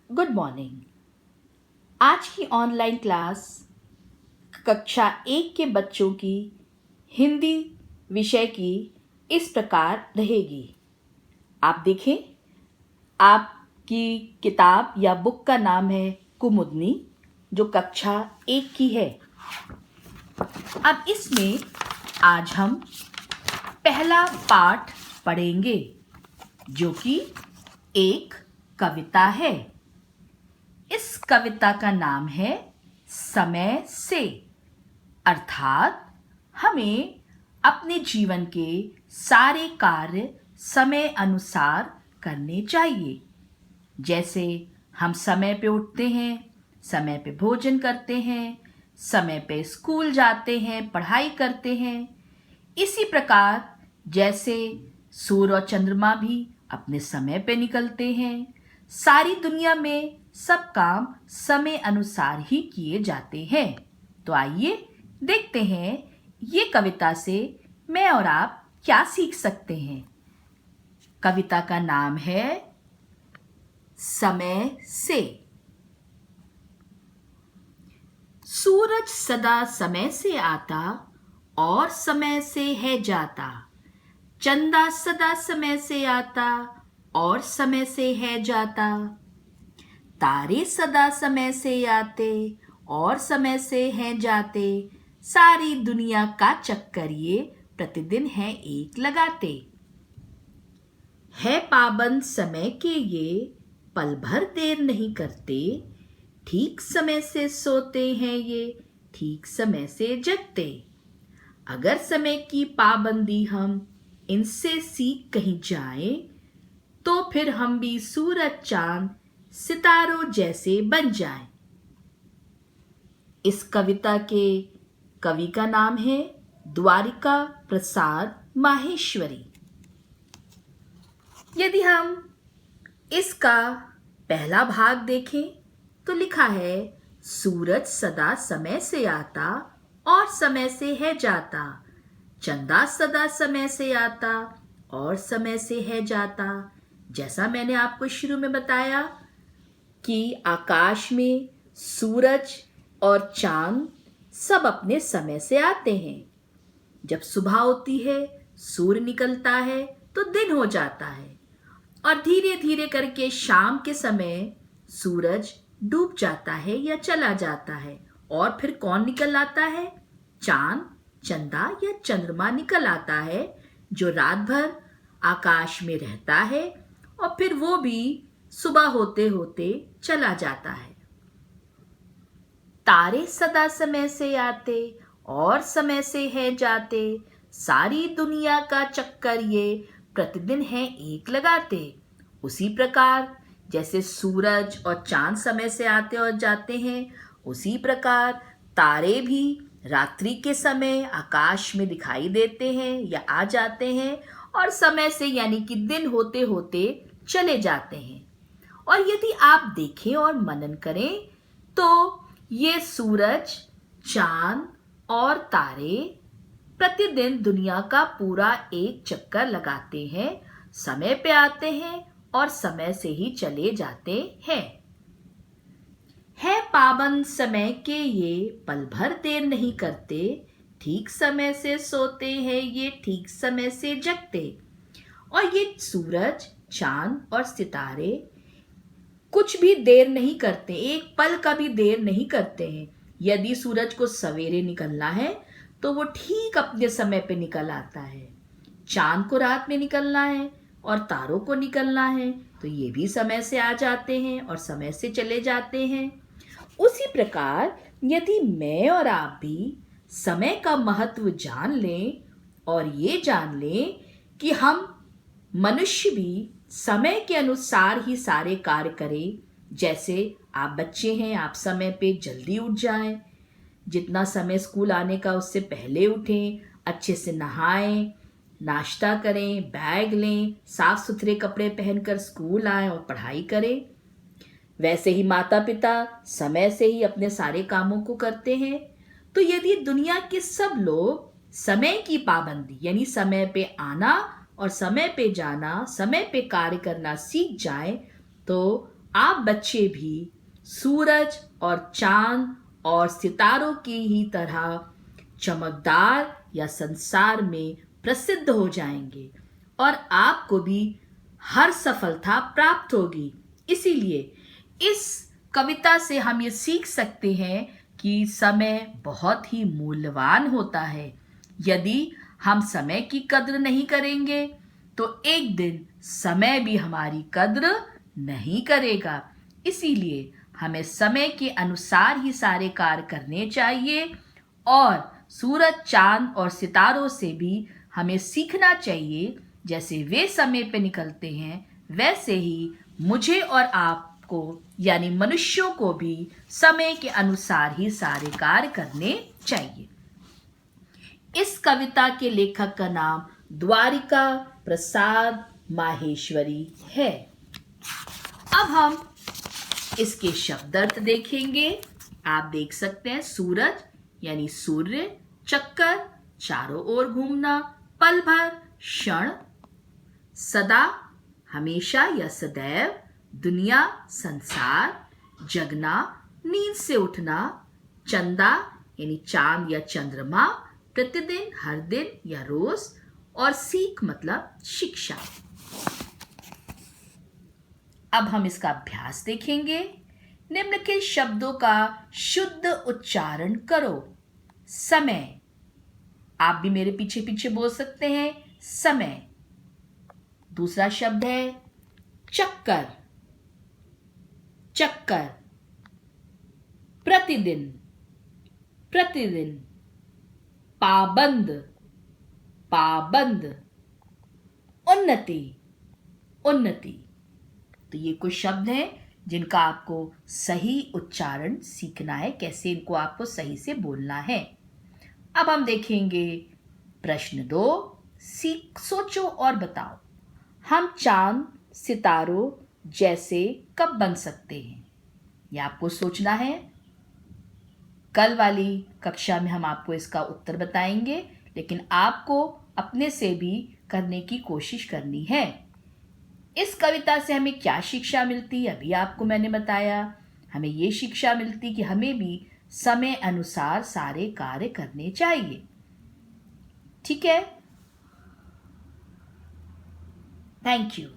Good morning. आज की online class कक्षा 1 के बच्चों की हिंदी विषय की इस प्रकार रहेगी। आप देखें, आपकी किताब या बुक का नाम है कुमुदनी, जो कक्षा 1 की है। अब इसमें आज हम पहला पाठ पढ़ेंगे, जो कि एक कविता है। इस कविता का नाम है समय से। अर्थात हमें अपने जीवन के सारे कार्य समय अनुसार करने चाहिए। जैसे हम समय पे उठते हैं, समय पे भोजन करते हैं, समय पे स्कूल जाते हैं, पढ़ाई करते हैं। इसी प्रकार जैसे सूर्य और चंद्रमा भी अपने समय पे निकलते हैं, सारी दुनिया में सब काम समय अनुसार ही किए जाते हैं। तो आइए देखते हैं ये कविता से मैं और आप क्या सीख सकते हैं। कविता का नाम है समय से। सूरज सदा समय से आता और समय से है जाता। चंदा सदा समय से आता और समय से है जाता। तारे सदा समय से आते और समय से हैं जाते। सारी दुनिया का चक्कर ये प्रतिदिन है एक लगाते। है पाबंद समय के ये पल भर देर नहीं करते। ठीक समय से सोते हैं ये, ठीक समय से जगते। अगर समय की पाबंदी हम इनसे सीख कहीं जाए, तो फिर हम भी सूरज चांद सितारों जैसे बन जाएं। इस कविता के कवि का नाम है द्वारिका प्रसाद माहेश्वरी। यदि हम इसका पहला भाग देखें तो लिखा है, सूरज सदा समय से आता और समय से है जाता। चंदा सदा समय से आता और समय से है जाता। जैसा मैंने आपको शुरू में बताया कि आकाश में सूरज और चांद सब अपने समय से आते हैं। जब सुबह होती है, सूर्य निकलता है तो दिन हो जाता है, और धीरे धीरे करके शाम के समय सूरज डूब जाता है या चला जाता है, और फिर कौन निकल आता है? चांद, चंदा या चंद्रमा निकल आता है, जो रात भर आकाश में रहता है और फिर वो भी सुबह होते होते चला जाता है। तारे सदा समय से आते और समय से है जाते। सारी दुनिया का चक्कर ये प्रतिदिन है एक लगाते। उसी प्रकार जैसे सूरज और चांद समय से आते और जाते हैं, उसी प्रकार तारे भी रात्रि के समय आकाश में दिखाई देते हैं या आ जाते हैं, और समय से यानी कि दिन होते होते चले जाते हैं। और यदि आप देखें और मनन करें तो ये सूरज, चांद और तारे प्रतिदिन दुनिया का पूरा एक चक्कर लगाते हैं, समय पे आते हैं और समय से ही चले जाते हैं। है पाबंद समय के ये पल भर देर नहीं करते। ठीक समय से सोते हैं ये, ठीक समय से जगते। और ये सूरज, चांद और सितारे कुछ भी देर नहीं करते, एक पल का भी देर नहीं करते हैं। यदि सूरज को सवेरे निकलना है तो वो ठीक अपने समय पे निकल आता है। चांद को रात में निकलना है और तारों को निकलना है तो ये भी समय से आ जाते हैं और समय से चले जाते हैं। उसी प्रकार यदि मैं और आप भी समय का महत्व जान लें और ये जान लें कि हम मनुष्य भी समय के अनुसार ही सारे कार्य करें। जैसे आप बच्चे हैं, आप समय पे जल्दी उठ जाएं, जितना समय स्कूल आने का उससे पहले उठें, अच्छे से नहाएं, नाश्ता करें, बैग लें, साफ सुथरे कपड़े पहनकर स्कूल आएं और पढ़ाई करें। वैसे ही माता पिता समय से ही अपने सारे कामों को करते हैं। तो यदि दुनिया के सब लोग समय की पाबंदी यानी समय पे आना और समय पे जाना, समय पे कार्य करना सीख जाएं, तो आप बच्चे भी सूरज और चांद और सितारों की ही तरह चमकदार या संसार में प्रसिद्ध हो जाएंगे और आपको भी हर सफलता प्राप्त होगी। इसीलिए इस कविता से हम ये सीख सकते हैं कि समय बहुत ही मूल्यवान होता है। यदि हम समय की कद्र नहीं करेंगे तो एक दिन समय भी हमारी कद्र नहीं करेगा। इसीलिए हमें समय के अनुसार ही सारे कार्य करने चाहिए और सूरज, चांद और सितारों से भी हमें सीखना चाहिए। जैसे वे समय पे निकलते हैं वैसे ही मुझे और आपको यानी मनुष्यों को भी समय के अनुसार ही सारे कार्य करने चाहिए। इस कविता के लेखक का नाम द्वारिका प्रसाद माहेश्वरी है। अब हम इसके शब्दार्थ देखेंगे। आप देख सकते हैं सूरज यानी सूर्य, चक्कर चारों ओर घूमना, पल भर क्षण, सदा हमेशा या सदैव, दुनिया संसार, जगना नींद से उठना, चंदा यानी चांद या चंद्रमा, प्रतिदिन हर दिन या रोज, और सीख मतलब शिक्षा। अब हम इसका अभ्यास देखेंगे। निम्न के शब्दों का शुद्ध उच्चारण करो। समय, आप भी मेरे पीछे पीछे बोल सकते हैं समय। दूसरा शब्द है चक्कर, चक्कर। प्रतिदिन, प्रतिदिन। पाबंद, पाबंद। उन्नति, उन्नति। तो ये कुछ शब्द हैं जिनका आपको सही उच्चारण सीखना है, कैसे इनको आपको सही से बोलना है। अब हम देखेंगे प्रश्न 2। सोचो और बताओ, हम चांद सितारों जैसे कब बन सकते हैं? ये आपको सोचना है। कल वाली कक्षा में हम आपको इसका उत्तर बताएंगे, लेकिन आपको अपने से भी करने की कोशिश करनी है। इस कविता से हमें क्या शिक्षा मिलती है? अभी आपको मैंने बताया। हमें ये शिक्षा मिलती कि हमें भी समय अनुसार सारे कार्य करने चाहिए। ठीक है, थैंक यू।